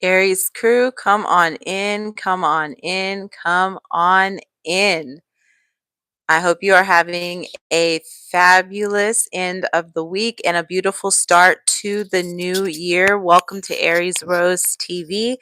Aries crew, come on in, come on in, come on in. I hope you are having a fabulous end of the week and a beautiful start to the new year. Welcome to Aries Rose TV.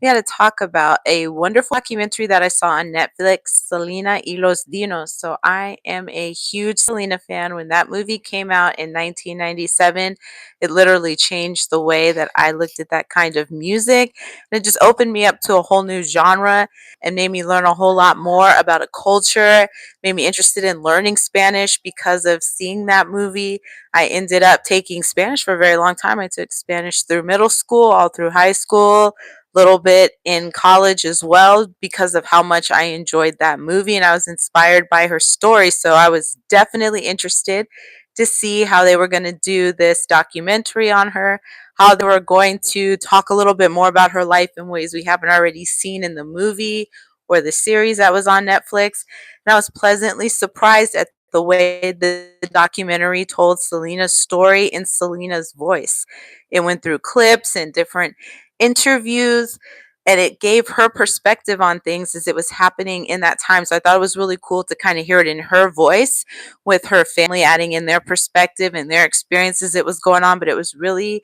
We had to talk about a wonderful documentary that I saw on Netflix, Selena y Los Dinos. So I am a huge Selena fan. When that movie came out in 1997, it literally changed the way that I looked at that kind of music. And it just opened me up to a whole new genre and made me learn a whole lot more about a culture, made me interested in learning Spanish because of seeing that movie. I ended up taking Spanish for a very long time. I took Spanish through middle school, all through high school, little bit in college as well because of how much I enjoyed that movie and I was inspired by her story. So I was definitely interested to see how they were going to do this documentary on her, how they were going to talk a little bit more about her life in ways we haven't already seen in the movie or the series that was on Netflix. And I was pleasantly surprised at the way the documentary told Selena's story in Selena's voice. It went through clips and different interviews, and it gave her perspective on things as it was happening in that time. So I thought it was really cool to kind of hear it in her voice with her family adding in their perspective and their experiences it was going on. But it was really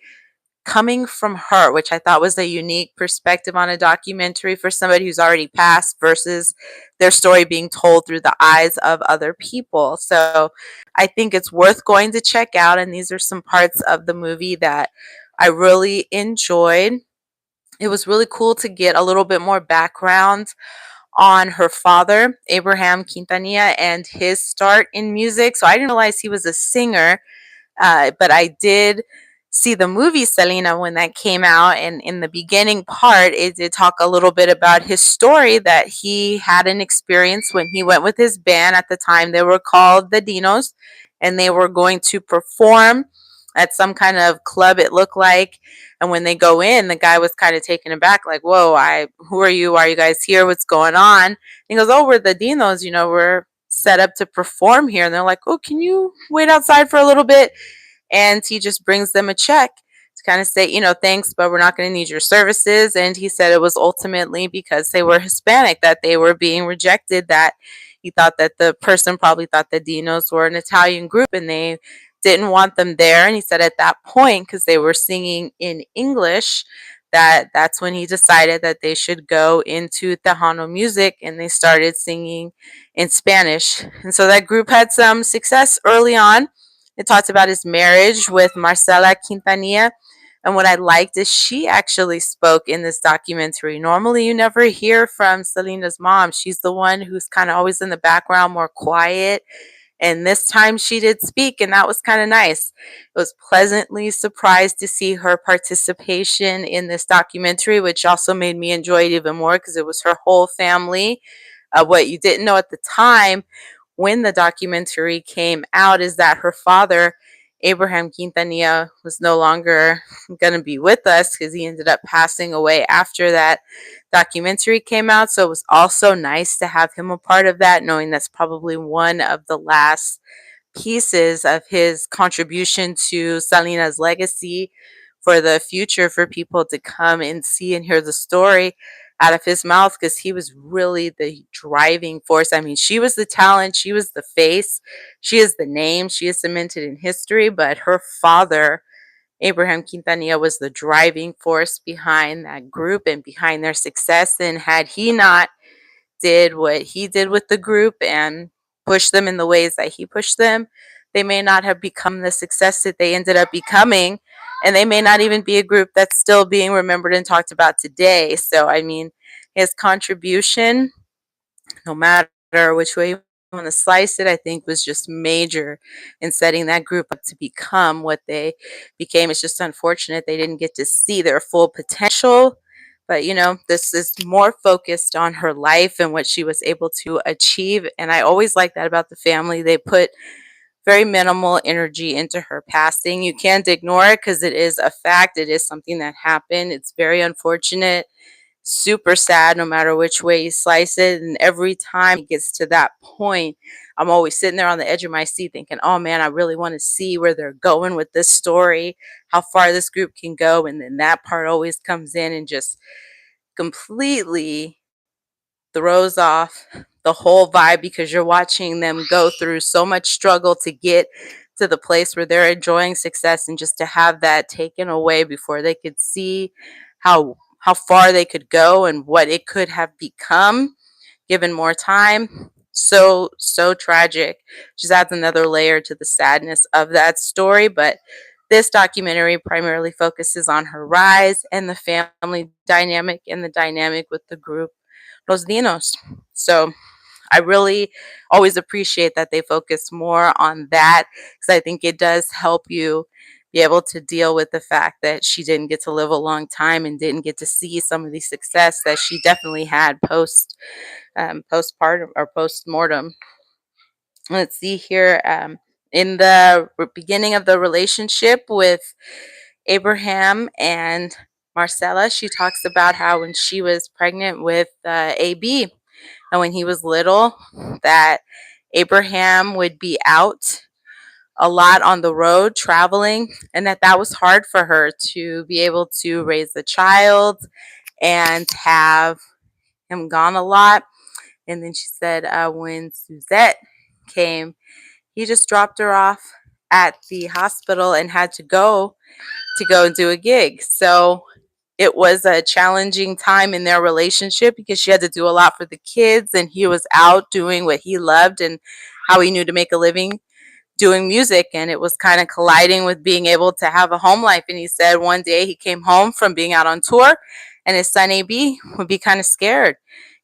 coming from her, which I thought was a unique perspective on a documentary for somebody who's already passed versus their story being told through the eyes of other people. So I think it's worth going to check out. And these are some parts of the movie that I really enjoyed. It was really cool to get a little bit more background on her father, Abraham Quintanilla, and his start in music. So I didn't realize he was a singer, but I did see the movie Selena when that came out, and in the beginning part, it did talk a little bit about his story that he had an experience when he went with his band. At the time, they were called the Dinos, and they were going to perform at some kind of club, it looked like. And when they go in, the guy was kind of taken aback, like, "Whoa, who are you? Why are you guys here? What's going on?" And he goes, "Oh, we're the Dinos. We're set up to perform here." And they're like, "Oh, can you wait outside for a little bit?" And he just brings them a check to kind of say, "Thanks, but we're not going to need your services." And he said it was ultimately because they were Hispanic that they were being rejected, that he thought that the person probably thought the Dinos were an Italian group and they didn't want them there. And he said at that point, because they were singing in English, that's when he decided that they should go into Tejano music and they started singing in Spanish. And so that group had some success early on. It talks about his marriage with Marcela Quintanilla. And what I liked is she actually spoke in this documentary. Normally, you never hear from Selena's mom. She's the one who's kind of always in the background, more quiet. And this time she did speak, and that was kind of nice. I was pleasantly surprised to see her participation in this documentary, which also made me enjoy it even more because it was her whole family. What you didn't know at the time when the documentary came out is that her father, Abraham Quintanilla, was no longer going to be with us because he ended up passing away after that documentary came out. So it was also nice to have him a part of that, knowing that's probably one of the last pieces of his contribution to Selena's legacy for the future, for people to come and see and hear the story out of his mouth, because he was really the driving force. I mean, she was the talent, she was the face, she is the name, she is cemented in history, but her father, Abraham Quintanilla, was the driving force behind that group and behind their success. And had he not did what he did with the group and pushed them in the ways that he pushed them, they may not have become the success that they ended up becoming. And they may not even be a group that's still being remembered and talked about today. So, I mean, his contribution, no matter which way you want to slice it, I think was just major in setting that group up to become what they became. It's just unfortunate they didn't get to see their full potential. But, this is more focused on her life and what she was able to achieve. And I always like that about the family. They put very minimal energy into her passing. You can't ignore it because it is a fact. It is something that happened. It's very unfortunate. super sad no matter which way you slice it. And every time it gets to that point, I'm always sitting there on the edge of my seat thinking, oh man, I really want to see where they're going with this story, how far this group can go. And then that part always comes in and just completely throws off the whole vibe, because you're watching them go through so much struggle to get to the place where they're enjoying success, and just to have that taken away before they could see how far they could go and what it could have become given more time. So tragic. Just adds another layer to the sadness of that story. But this documentary primarily focuses on her rise and the family dynamic and the dynamic with the group Los Dinos. So I really always appreciate that they focus more on that, because I think it does help you be able to deal with the fact that she didn't get to live a long time and didn't get to see some of the success that she definitely had postpartum or post mortem. Let's see here. In the beginning of the relationship with Abraham and Marcella, she talks about how when she was pregnant with AB, and when he was little, that Abraham would be out a lot on the road traveling, and that was hard for her to be able to raise the child and have him gone a lot. And then she said when Suzette came, he just dropped her off at the hospital and had to go and do a gig. So it was a challenging time in their relationship, because she had to do a lot for the kids and he was out doing what he loved and how he knew to make a living doing music, and it was kind of colliding with being able to have a home life. And he said one day he came home from being out on tour, and his son AB would be kind of scared.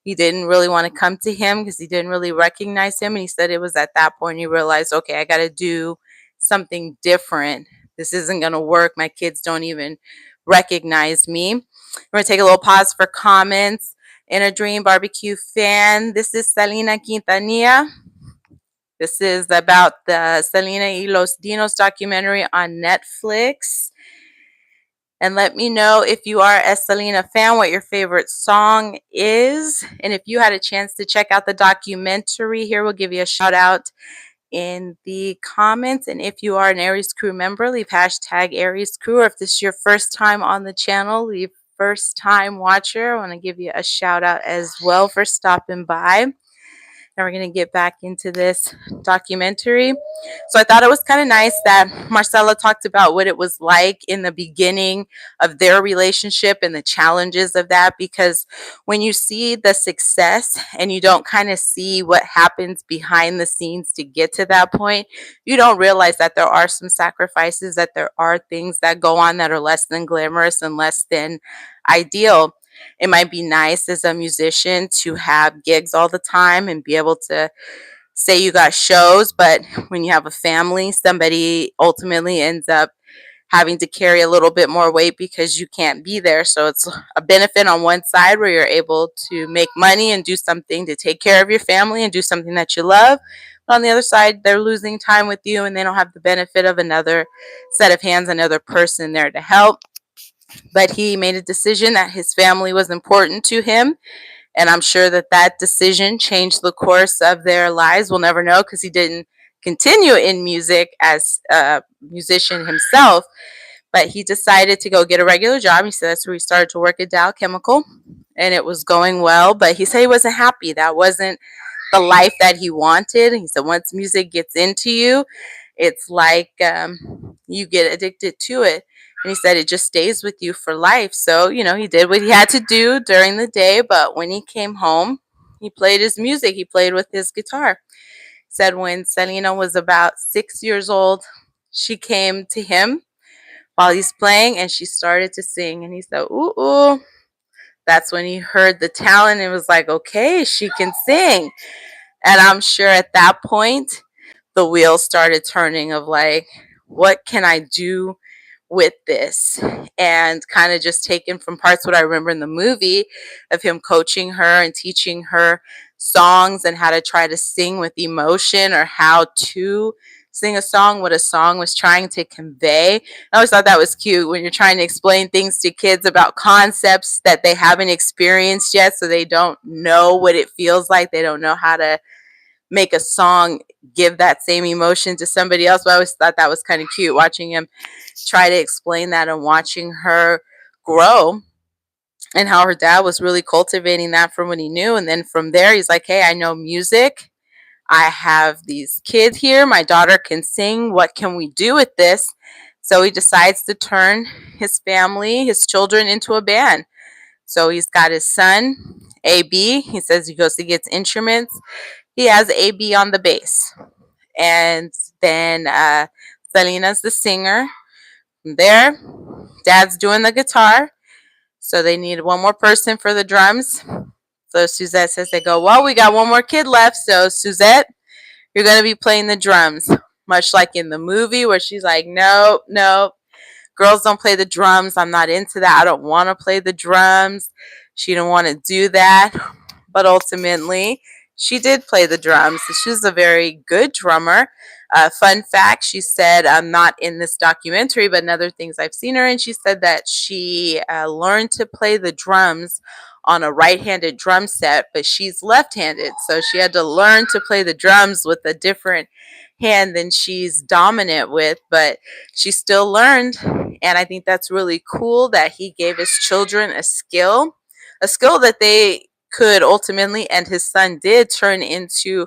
He didn't really want to come to him because he didn't really recognize him. And he said it was at that point he realized, okay, I got to do something different. This isn't going to work. My kids don't even recognize me. We're going to take a little pause for comments. In a Dream Barbecue fan, this is Selena Quintanilla. This is about the Selena y Los Dinos documentary on Netflix. And let me know, if you are a Selena fan, what your favorite song is. And if you had a chance to check out the documentary, here we'll give you a shout out in the comments. And if you are an Aries Crew member, leave hashtag Aries Crew. Or if this is your first time on the channel, leave first time watcher. I want to give you a shout out as well for stopping by. Now we're going to get back into this documentary. So I thought it was kind of nice that Marcella talked about what it was like in the beginning of their relationship and the challenges of that, because when you see the success and you don't kind of see what happens behind the scenes to get to that point, you don't realize that there are some sacrifices, that there are things that go on that are less than glamorous and less than ideal. It might be nice as a musician to have gigs all the time and be able to say you got shows, but when you have a family, somebody ultimately ends up having to carry a little bit more weight because you can't be there. So it's a benefit on one side where you're able to make money and do something to take care of your family and do something that you love. But on the other side, they're losing time with you and they don't have the benefit of another set of hands, another person there to help. But he made a decision that his family was important to him. And I'm sure that that decision changed the course of their lives. We'll never know because he didn't continue in music as a musician himself. But he decided to go get a regular job. He said that's where he started to work at Dow Chemical. And it was going well. But he said he wasn't happy. That wasn't the life that he wanted. He said once music gets into you, it's like you get addicted to it. And he said it just stays with you for life. So, he did what he had to do during the day. But when he came home, he played his music. He played with his guitar. He said when Selena was about 6 years old, she came to him while he's playing and she started to sing. And he said, ooh, ooh. That's when he heard the talent and was like, okay, she can sing. And I'm sure at that point, the wheels started turning of like, what can I do with this? And kind of just taken from parts what I remember in the movie of him coaching her and teaching her songs and how to try to sing with emotion or how to sing a song what a song was trying to convey. I always thought that was cute when you're trying to explain things to kids about concepts that they haven't experienced yet, so they don't know what it feels like. They don't know how to make a song give that same emotion to somebody else. But I always thought that was kind of cute watching him try to explain that and watching her grow, and how her dad was really cultivating that from what he knew. And then from there, he's like, hey, I know music. I have these kids here. My daughter can sing. What can we do with this? So he decides to turn his family, his children, into a band. So he's got his son, AB. He says he goes to get instruments. He has AB on the bass. And then Selena's the singer. From there, Dad's doing the guitar. So they need one more person for the drums. So Suzette says, they go, well, we got one more kid left. So Suzette, you're going to be playing the drums. Much like in the movie where she's like, no, no, girls don't play the drums. I'm not into that. I don't want to play the drums. She didn't want to do that. But ultimately, she did play the drums. She was a very good drummer. Fun fact, she said, I'm not in this documentary, but in other things I've seen her in, she said that she learned to play the drums on a right-handed drum set, but she's left-handed. So she had to learn to play the drums with a different hand than she's dominant with, but she still learned. And I think that's really cool that he gave his children a skill that they could ultimately, and his son did, turn into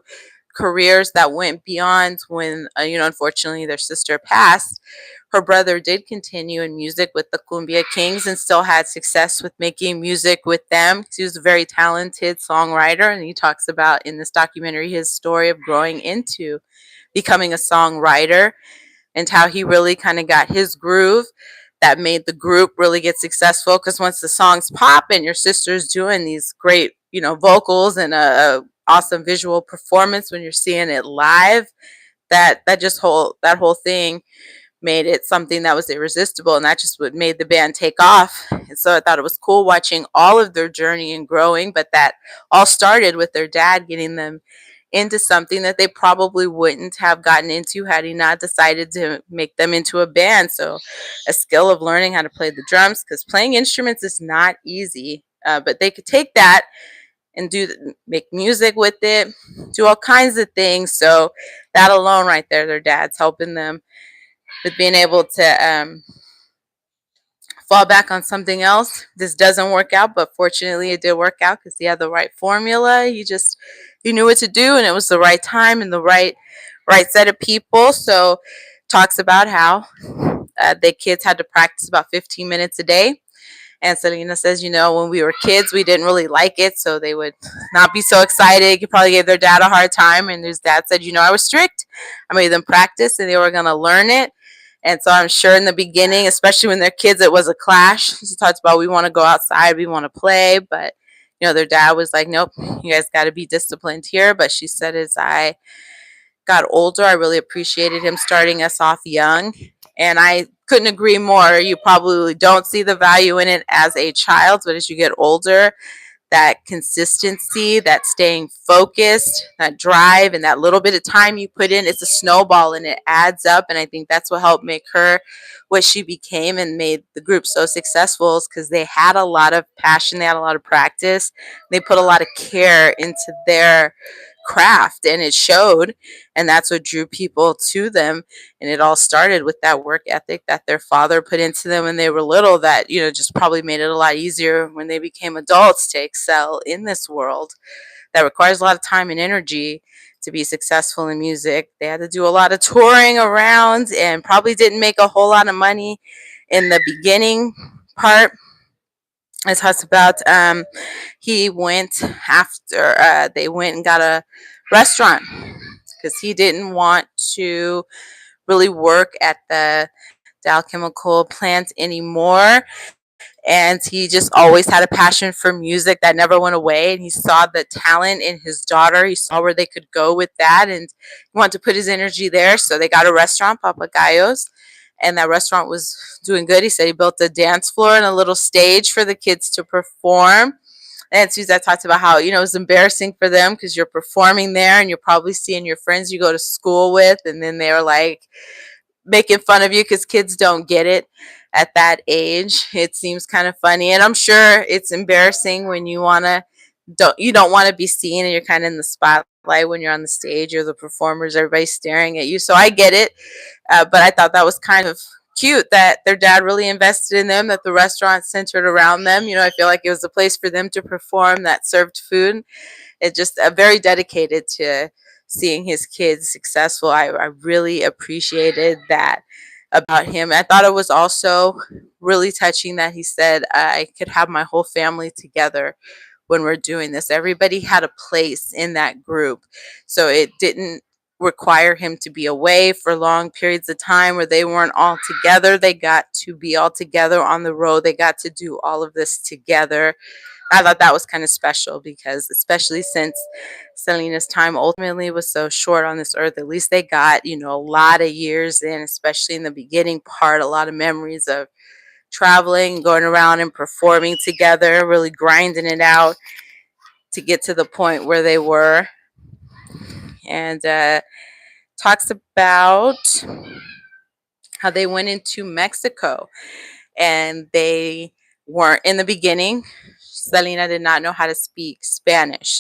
careers that went beyond when, unfortunately their sister passed. Her brother did continue in music with the Cumbia Kings and still had success with making music with them. He was a very talented songwriter, and he talks about in this documentary his story of growing into becoming a songwriter and how he really kind of got his groove that made the group really get successful. Because once the songs pop and your sister's doing these great, vocals and a awesome visual performance when you're seeing it live, that whole thing made it something that was irresistible, and that just what made the band take off. And so I thought it was cool watching all of their journey and growing, but that all started with their dad getting them into something that they probably wouldn't have gotten into had he not decided to make them into a band. So a skill of learning how to play the drums, because playing instruments is not easy, but they could take that and make music with it, do all kinds of things. So that alone right there, their dad's helping them with being able to fall back on something else. This doesn't work out, but fortunately it did work out because he had the right formula. He knew what to do, and it was the right time and the right set of people. So talks about how the kids had to practice about 15 minutes a day. And Selena says, when we were kids, we didn't really like it, so they would not be so excited. He probably gave their dad a hard time, and his dad said, I was strict. I made them practice, and they were going to learn it. And so I'm sure in the beginning, especially when they're kids, it was a clash. She talks about, we want to go outside, we want to play, but their dad was like, nope, you guys got to be disciplined here. But she said, as I got older, I really appreciated him starting us off young. And I couldn't agree more. You probably don't see the value in it as a child, but as you get older, that consistency, that staying focused, that drive, and that little bit of time you put in, it's a snowball and it adds up. And I think that's what helped make her what she became and made the group so successful, is because they had a lot of passion, they had a lot of practice, they put a lot of care into their craft, and it showed, and that's what drew people to them. And it all started with that work ethic that their father put into them when they were little, that just probably made it a lot easier when they became adults to excel in this world that requires a lot of time and energy to be successful in music. They had to do a lot of touring around and probably didn't make a whole lot of money in the beginning part. It talks about he went after they went and got a restaurant because he didn't want to really work at the Dow Chemical plant anymore. And he just always had a passion for music that never went away. And he saw the talent in his daughter. He saw where they could go with that, and he wanted to put his energy there. So they got a restaurant, Papagayos, and that restaurant was doing good. He said he built a dance floor and a little stage for the kids to perform. And Suzette talked about how, it was embarrassing for them because you're performing there and you're probably seeing your friends you go to school with, and then they're like making fun of you because kids don't get it at that age. It seems kind of funny, and I'm sure it's embarrassing when you don't want to be seen and you're kind of in the spotlight when you're on the stage or the performers, everybody's staring at you. So I get it, but I thought that was kind of cute that their dad really invested in them, that the restaurant centered around them. I feel like it was a place for them to perform that served food. It just very dedicated to seeing his kids successful. I really appreciated that about him. I thought it was also really touching that he said I could have my whole family together when we're doing this. Everybody had a place in that group, so it didn't require him to be away for long periods of time where they weren't all together. They got to be all together on the road. They got to do all of this together. I thought that was kind of special because, especially since Selena's time ultimately was so short on this earth, at least they got, a lot of years in, especially in the beginning part, a lot of memories of traveling, going around and performing together, really grinding it out to get to the point where they were. And talks about how they went into Mexico and they weren't in the beginning. Selena did not know how to speak Spanish.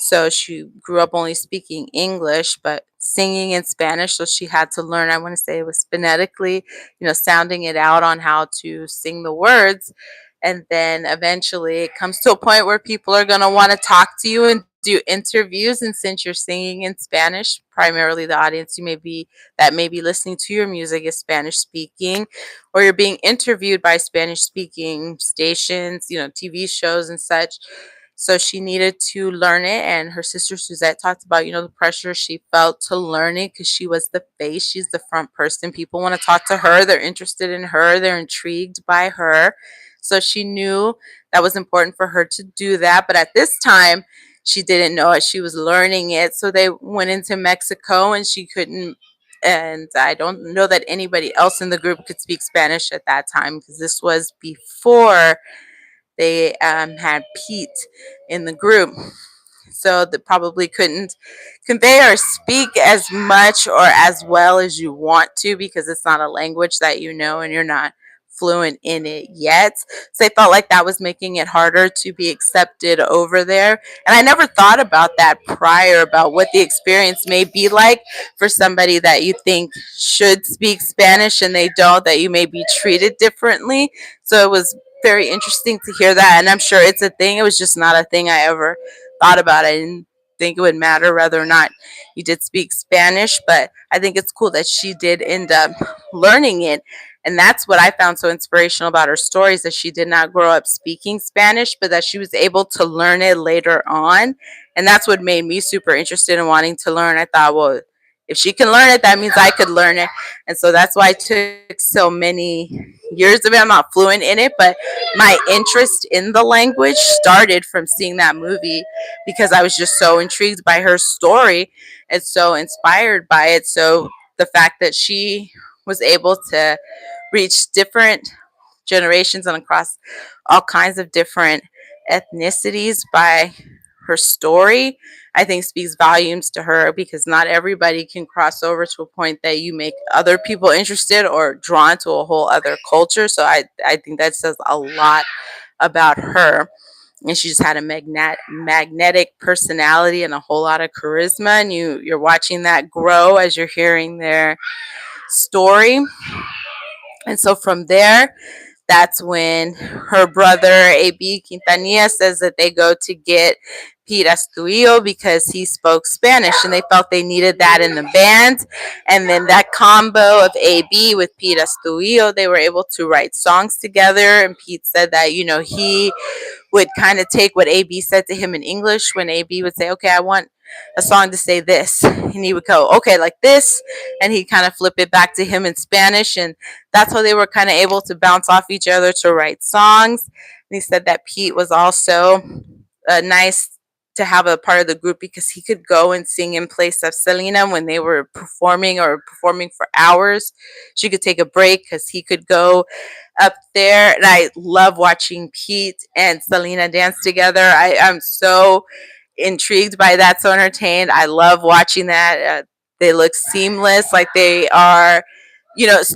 So she grew up only speaking English, but singing in Spanish. So she had to learn, I want to say it was phonetically, sounding it out on how to sing the words. And then eventually it comes to a point where people are going to want to talk to you and do interviews. And since you're singing in Spanish, primarily the audience that may be listening to your music is Spanish speaking, or you're being interviewed by Spanish speaking stations, TV shows and such. So she needed to learn it. And her sister Suzette talked about, the pressure she felt to learn it because she was the face. She's the front person. People want to talk to her. They're interested in her. They're intrigued by her. So she knew that was important for her to do that. But at this time, she didn't know it. She was learning it. So they went into Mexico and she couldn't. And I don't know that anybody else in the group could speak Spanish at that time because this was before they had Pete in the group. So they probably couldn't convey or speak as much or as well as you want to because it's not a language that you know and you're not fluent in it yet. So I felt like that was making it harder to be accepted over there. And I never thought about that prior, about what the experience may be like for somebody that you think should speak Spanish and they don't, that you may be treated differently. So it was very interesting to hear that. And I'm sure it's a thing. It was just not a thing I ever thought about. I didn't think it would matter whether or not you did speak Spanish, but I think it's cool that she did end up learning it. And that's what I found so inspirational about her stories, that she did not grow up speaking Spanish, but that she was able to learn it later on. And that's what made me super interested in wanting to learn. I thought, well, if she can learn it, that means I could learn it. And so that's why I took so many years of it. I'm not fluent in it, but my interest in the language started from seeing that movie because I was just so intrigued by her story and so inspired by it. So the fact that she was able to reach different generations and across all kinds of different ethnicities by her story, I think speaks volumes to her, because not everybody can cross over to a point that you make other people interested or drawn to a whole other culture. So I think that says a lot about her. And she just had a magnetic personality and a whole lot of charisma. And you're watching that grow as you're hearing their story. And so from there, that's when her brother, AB Quintanilla, says that they go to get Pete Astudillo because he spoke Spanish and they felt they needed that in the band. And then that combo of AB with Pete Astudillo, they were able to write songs together. And Pete said that, he would kind of take what AB said to him in English when AB would say, okay, I want a song to say this. And he would go, okay, like this. And he'd kind of flip it back to him in Spanish. And that's how they were kind of able to bounce off each other to write songs. And he said that Pete was also a nice to have a part of the group because he could go and sing in place of Selena when they were performing or performing for hours. She could take a break because he could go up there. And I love watching Pete and Selena dance together. I'm so intrigued by that, so entertained. I love watching that. They look seamless, like they are,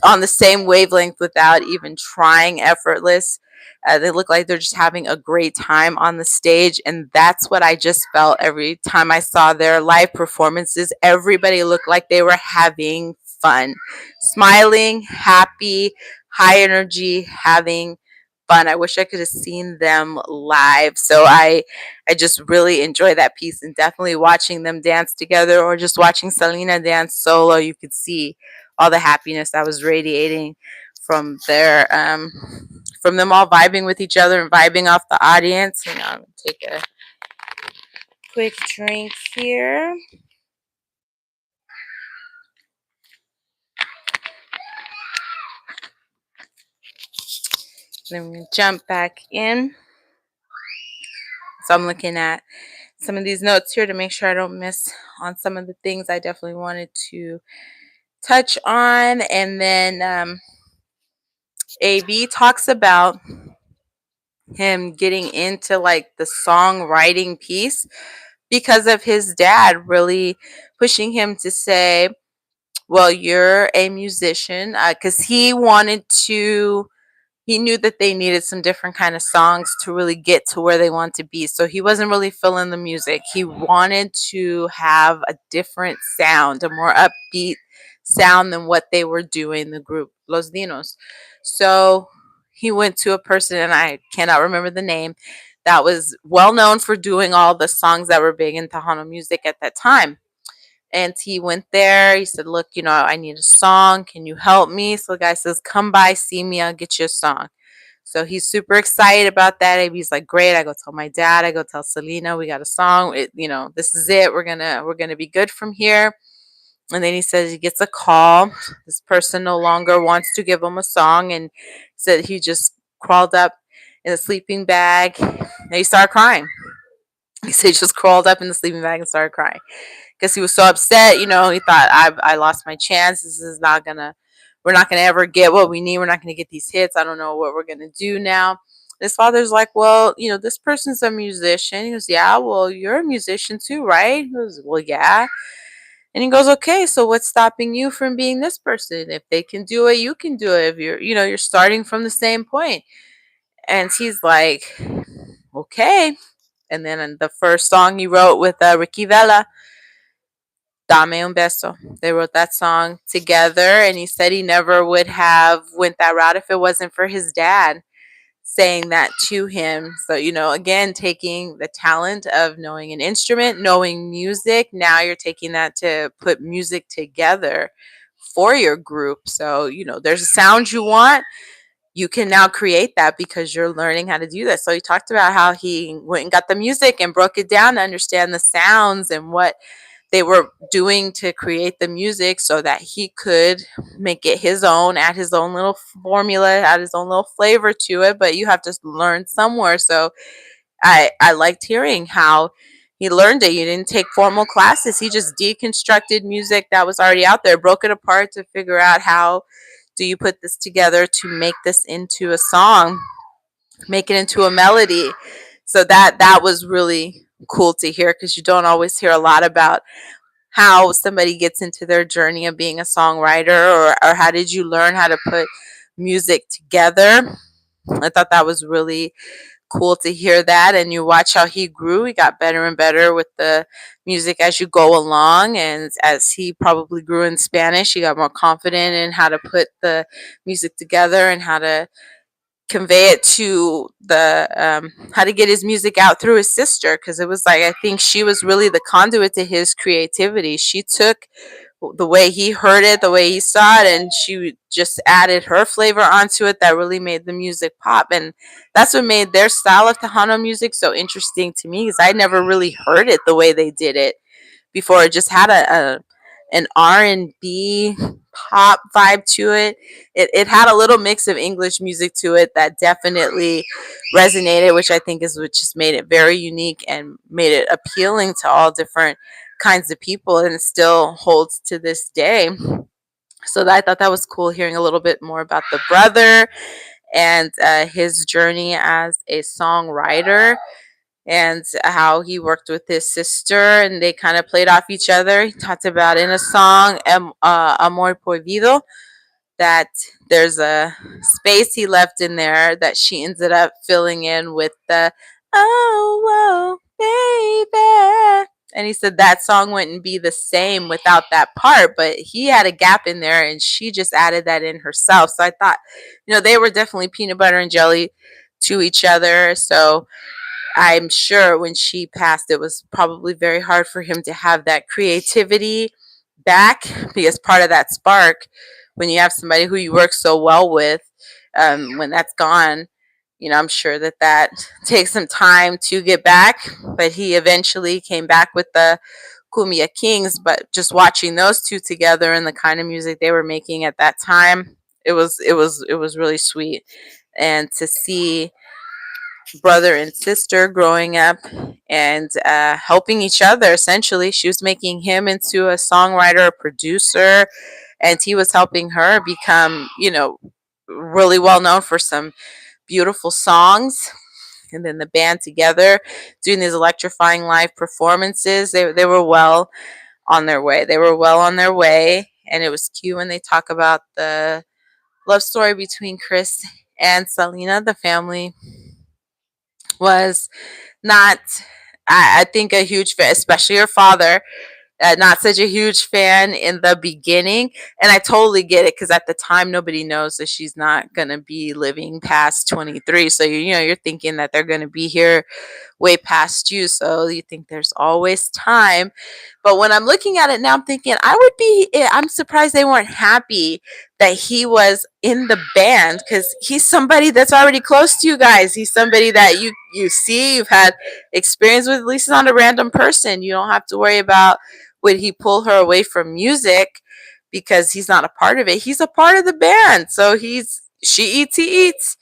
on the same wavelength without even trying, effortless. They look like they're just having a great time on the stage, and that's what I just felt every time I saw their live performances. Everybody looked like they were having fun, smiling, happy, high energy, having fun. I wish I could have seen them live. So I just really enjoy that piece, and definitely watching them dance together or just watching Selena dance solo, you could see all the happiness that was radiating from from them all vibing with each other and vibing off the audience. I'm gonna take a quick drink here. Then we're gonna jump back in. So I'm looking at some of these notes here to make sure I don't miss on some of the things I definitely wanted to touch on. And then AB talks about him getting into like the songwriting piece because of his dad really pushing him to say, well, you're a musician, because he knew that they needed some different kind of songs to really get to where they want to be. So he wasn't really feeling the music. He wanted to have a different sound, a more upbeat sound than what they were doing, the group Los Dinos. So he went to a person, and I cannot remember the name, that was well known for doing all the songs that were big in Tejano music at that time. And he went there. He said, look, I need a song. Can you help me? So the guy says, come by, see me. I'll get you a song. So he's super excited about that. He's like, great. I go tell my dad. I go tell Selena, we got a song. This is it. We're gonna be good from here. And then he says he gets a call. This person no longer wants to give him a song, and said he just crawled up in a sleeping bag and he started crying. He said he just crawled up in the sleeping bag and started crying because he was so upset. He thought, I lost my chance. This is not gonna, we're not gonna ever get what we need. We're not gonna get these hits. I don't know what we're gonna do now. His father's like, well, this person's a musician. He goes, yeah, well, you're a musician too, right? He goes, well, yeah. And he goes, okay, so what's stopping you from being this person? If they can do it, you can do it. If you're starting from the same point. And he's like, okay. And then the first song he wrote with Ricky Vela, Dame un beso. They wrote that song together, and he said he never would have went that route if it wasn't for his dad saying that to him. So, again, taking the talent of knowing an instrument, knowing music, now you're taking that to put music together for your group. So, there's a sound you want, you can now create that because you're learning how to do that. So he talked about how he went and got the music and broke it down to understand the sounds and what they were doing to create the music so that he could make it his own, add his own little formula, add his own little flavor to it. But you have to learn somewhere. So I liked hearing how he learned it. He didn't take formal classes. He just deconstructed music that was already out there, broke it apart to figure out how do you put this together to make this into a song, make it into a melody. So that was really cool to hear, because you don't always hear a lot about how somebody gets into their journey of being a songwriter, or how did you learn how to put music together. I thought that was really cool to hear that. And you watch how he grew. He got better and better with the music as you go along, and as he probably grew in Spanish, he got more confident in how to put the music together and how to convey it to the how to get his music out through his sister, because it was like, I think she was really the conduit to his creativity. She took the way he heard it, the way he saw it, and she just added her flavor onto it that really made the music pop. And that's what made their style of Tejano music so interesting to me, because I never really heard it the way they did it before. It just had an R&B pop vibe to it. It had a little mix of English music to it that definitely resonated, which I think is what just made it very unique and made it appealing to all different kinds of people, and it still holds to this day. So I thought that was cool, hearing a little bit more about the brother and his journey as a songwriter, and how he worked with his sister and they kind of played off each other. He talked about in a song, Amor Prohibido, that there's a space he left in there that she ended up filling in with the "Oh, whoa, baby." And he said that song wouldn't be the same without that part, but he had a gap in there and she just added that in herself. So I thought, they were definitely peanut butter and jelly to each other. So I'm sure when she passed, it was probably very hard for him to have that creativity back, because part of that spark, when you have somebody who you work so well with, when that's gone, I'm sure that takes some time to get back. But he eventually came back with the Cumbia Kings. But just watching those two together and the kind of music they were making at that time, it was really sweet. And to see brother and sister growing up and helping each other. Essentially, she was making him into a songwriter, a producer, and he was helping her become, really well known for some beautiful songs. And then the band together doing these electrifying live performances, they were well on their way. They were well on their way. And it was cute when they talk about the love story between Chris and Selena. The family was not, I think, a huge fan, especially her father. Not such a huge fan in the beginning, and I totally get it, because at the time nobody knows that she's not gonna be living past 23. So you're thinking that they're gonna be here way past you. So you think there's always time. But when I'm looking at it now, I'm thinking I'm surprised they weren't happy that he was in the band, because he's somebody that's already close to you guys. He's somebody that you see, you've had experience with. At least he's not a random person. You don't have to worry about would he pull her away from music because he's not a part of it. He's a part of the band. So she eats, he eats.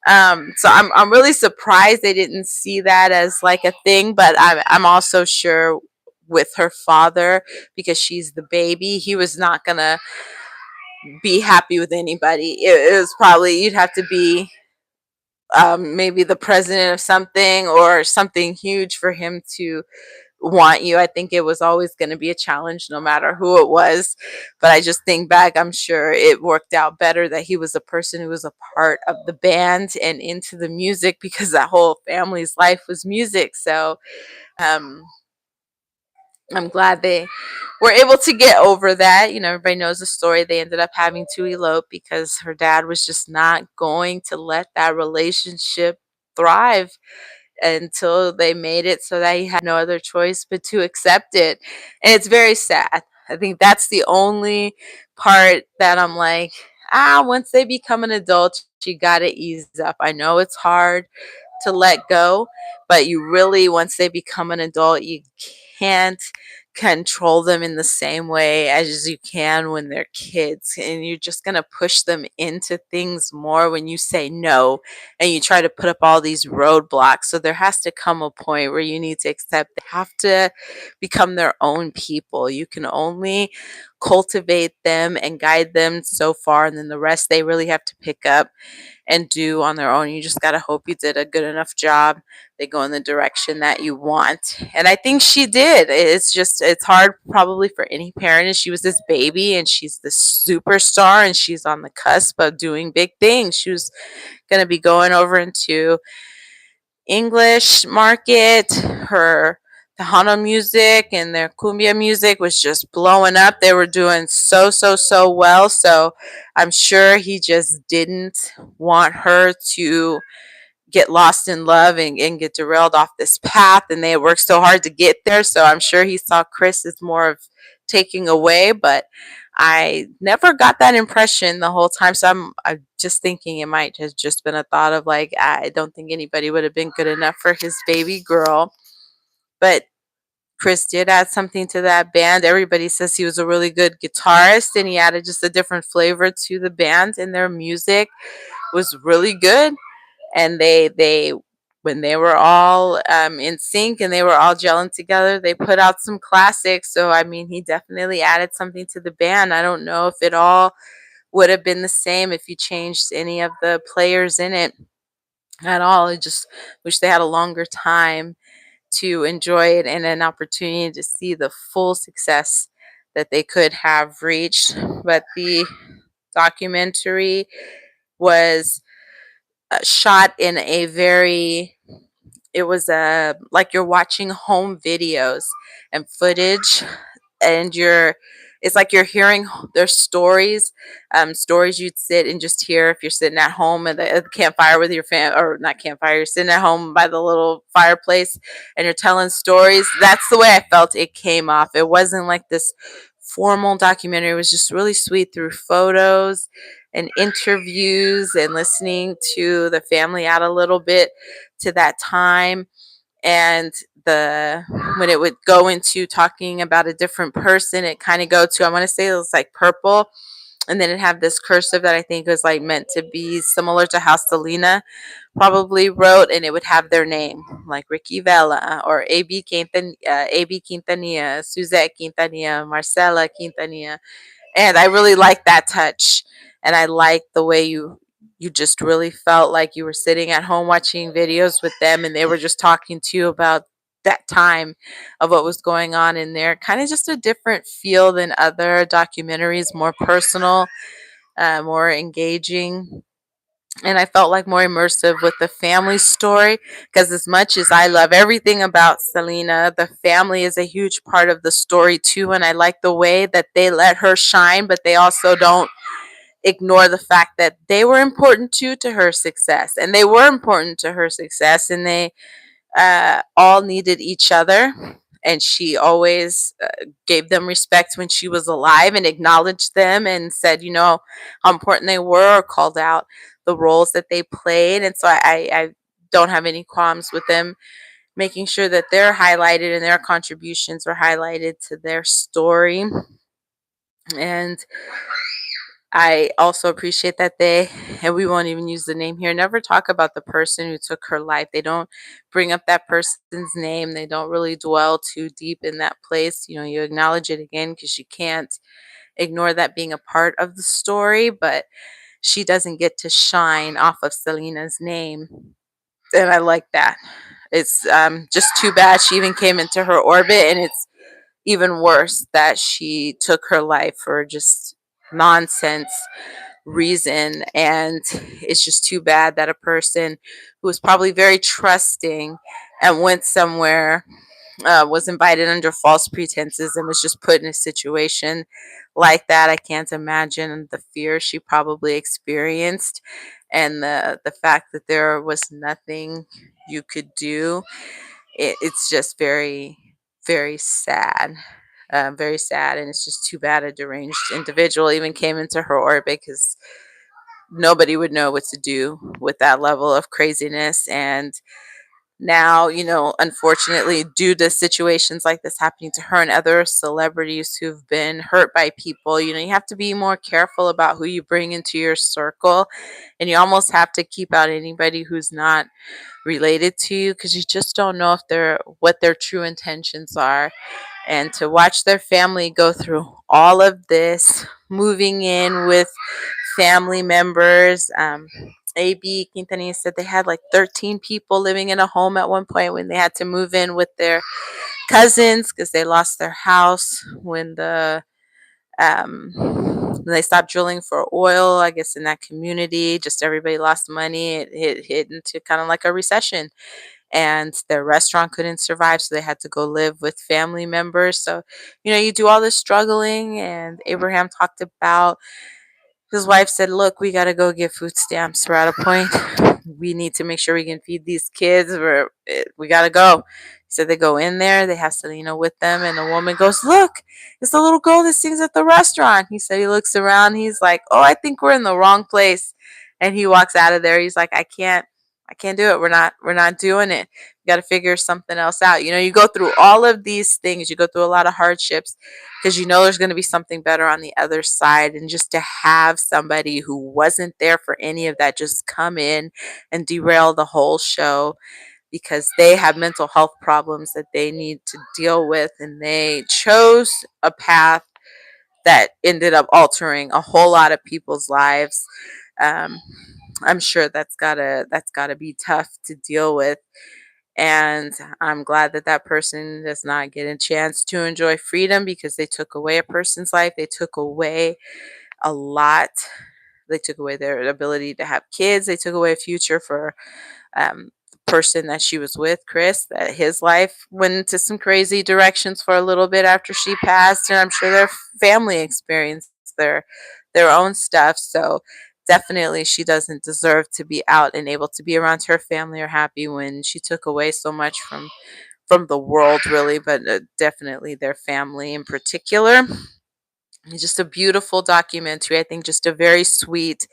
So I'm really surprised they didn't see that as like a thing, but I'm also sure with her father, because she's the baby, he was not gonna be happy with anybody. It was probably, you'd have to be maybe the president of something or something huge for him to want you. I think it was always going to be a challenge no matter who it was. But I just think back, I'm sure it worked out better that he was a person who was a part of the band and into the music, because that whole family's life was music. So um, I'm glad they were able to get over that. Everybody knows the story. They ended up having to elope because her dad was just not going to let that relationship thrive until they made it, so that he had no other choice but to accept it. And it's very sad. I think that's the only part that I'm like, once they become an adult, you got to ease up. I know it's hard to let go, but you really, once they become an adult, you can't control them in the same way as you can when they're kids, and you're just going to push them into things more when you say no and you try to put up all these roadblocks. So there has to come a point where you need to accept they have to become their own people. You can only cultivate them and guide them so far, and then the rest they really have to pick up and do on their own. You just got to hope you did a good enough job. They go in the direction that you want. And I think she did. It's hard probably for any parent. And she was this baby and she's this superstar and she's on the cusp of doing big things. She was going to be going over into English market. Her Tejano music and their cumbia music was just blowing up. They were doing so well. So I'm sure he just didn't want her to get lost in love and get derailed off this path. And they worked so hard to get there. So I'm sure he saw Chris as more of taking away, but I never got that impression the whole time. So I'm just thinking it might have just been a thought of like, I don't think anybody would have been good enough for his baby girl. But Chris did add something to that band. Everybody says he was a really good guitarist, and he added just a different flavor to the band, and their music was really good. And they when they were all in sync and they were all gelling together, they put out some classics. So I mean, he definitely added something to the band. I don't know if it all would have been the same if you changed any of the players in it at all. I just wish they had a longer time to enjoy it and an opportunity to see the full success that they could have reached. But the documentary was shot in a very, it was a like you're watching home videos and footage, and it's like you're hearing their stories, stories you'd sit and just hear if you're sitting at home at the campfire with your or not campfire, you're sitting at home by the little fireplace and you're telling stories. That's the way I felt it came off. It wasn't like this formal documentary. It was just really sweet through photos and interviews and listening to the family out a little bit to that time. And the when it would go into talking about a different person, it kind of go to, I want to say it was like purple, and then it had this cursive that I think was like meant to be similar to how Selena probably wrote, and it would have their name like Ricky Vela or AB Quintanilla, Suzette Quintanilla, Marcela Quintanilla. And I really like that touch, and I like the way you just really felt like you were sitting at home watching videos with them, and they were just talking to you about that time of what was going on in there. Kind of just a different feel than other documentaries, more personal, more engaging. And I felt like more immersive with the family story, because as much as I love everything about Selena, the family is a huge part of the story too. And I like the way that they let her shine, but they also don't ignore the fact that they were important too to her success. And they were important to her success, and they all needed each other. And she always gave them respect when she was alive and acknowledged them and said, how important they were, or called out the roles that they played. And so I don't have any qualms with them making sure that they're highlighted and their contributions are highlighted to their story. And I also appreciate that they, and we won't even use the name here, never talk about the person who took her life. They don't bring up that person's name. They don't really dwell too deep in that place. You acknowledge it again because you can't ignore that being a part of the story, but she doesn't get to shine off of Selena's name. And I like that. It's just too bad she even came into her orbit, and it's even worse that she took her life for just nonsense reason. And it's just too bad that a person who was probably very trusting and went somewhere, was invited under false pretenses, and was just put in a situation like that. I can't imagine the fear she probably experienced, and the fact that there was nothing you could do. It's just very, very sad. Very sad, and it's just too bad a deranged individual even came into her orbit, because nobody would know what to do with that level of craziness. And now, unfortunately, due to situations like this happening to her and other celebrities who've been hurt by people, you have to be more careful about who you bring into your circle. And you almost have to keep out anybody who's not related to you, because you just don't know if what their true intentions are. And to watch their family go through all of this, moving in with family members. AB Quintanilla said they had like 13 people living in a home at one point when they had to move in with their cousins because they lost their house when they stopped drilling for oil, I guess, in that community. Just everybody lost money. It hit into kind of like a recession, and their restaurant couldn't survive, so they had to go live with family members. So you do all this struggling. And Abraham talked about, his wife said, look, we got to go get food stamps. We're at a point, we need to make sure we can feed these kids. We got to go. He said they go in there, they have Selena with them, and the woman goes, look, it's the little girl that sings at the restaurant. He said he looks around, he's like, oh, I think we're in the wrong place. And he walks out of there. He's like, I can't I can't do it. We're not doing it. You got to figure something else out. You go through all of these things. You go through a lot of hardships because there's going to be something better on the other side. And just to have somebody who wasn't there for any of that just come in and derail the whole show because they have mental health problems that they need to deal with, and they chose a path that ended up altering a whole lot of people's lives. Um, I'm sure that's gotta be tough to deal with, and I'm glad that that person does not get a chance to enjoy freedom because they took away a person's life. They took away a lot. They took away their ability to have kids. They took away a future for the person that she was with, Chris, that his life went into some crazy directions for a little bit after she passed, and I'm sure their family experienced their own stuff. So definitely she doesn't deserve to be out and able to be around her family or happy when she took away so much from the world, really, but definitely their family in particular. It's just a beautiful documentary. I think just a very sweet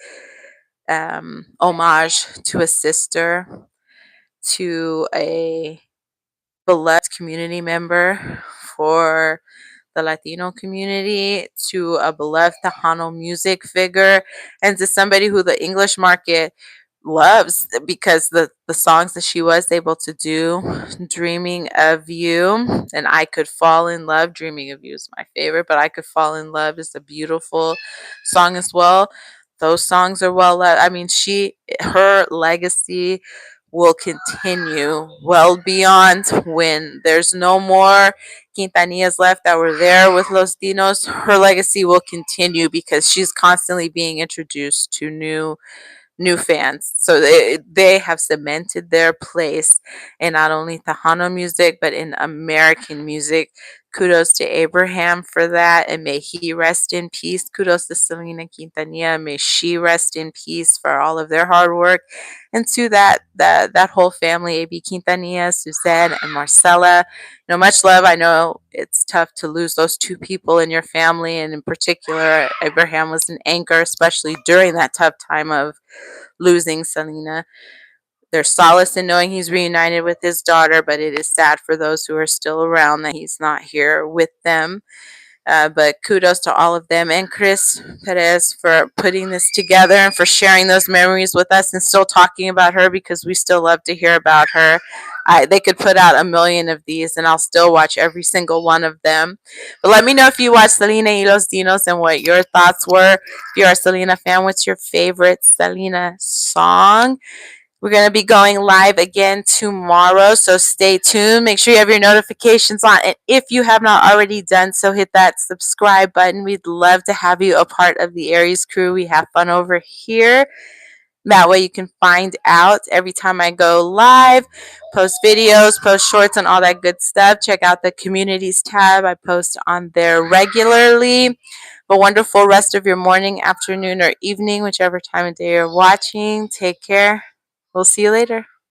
homage to a sister, to a beloved community member for the Latino community, to a beloved Tejano music figure, and to somebody who the English market loves because the songs that she was able to do, Dreaming of You and I Could Fall in Love. Dreaming of You is my favorite, but I Could Fall in Love is a beautiful song as well. Those songs are well loved. I mean, her legacy will continue well beyond when there's no more Quintanillas left that were there with Los Dinos. Her legacy will continue because she's constantly being introduced to new fans. So they have cemented their place in not only Tejano music, but in American music. Kudos to Abraham for that, and may he rest in peace. Kudos to Selena Quintanilla. May she rest in peace for all of their hard work. And to that whole family, AB Quintanilla, Suzanne, and Marcella. Much love. I know it's tough to lose those two people in your family, and in particular, Abraham was an anchor, especially during that tough time of losing Selena. There's solace in knowing he's reunited with his daughter, but it is sad for those who are still around that he's not here with them. But kudos to all of them and Chris Perez for putting this together and for sharing those memories with us and still talking about her because we still love to hear about her. They could put out a million of these and I'll still watch every single one of them. But let me know if you watch Selena y Los Dinos and what your thoughts were. If you're a Selena fan, what's your favorite Selena song? We're going to be going live again tomorrow, so stay tuned. Make sure you have your notifications on. And if you have not already done so, hit that subscribe button. We'd love to have you a part of the Aries crew. We have fun over here. That way you can find out every time I go live, post videos, post shorts, and all that good stuff. Check out the communities tab. I post on there regularly. Have a wonderful rest of your morning, afternoon, or evening, whichever time of day you're watching. Take care. We'll see you later.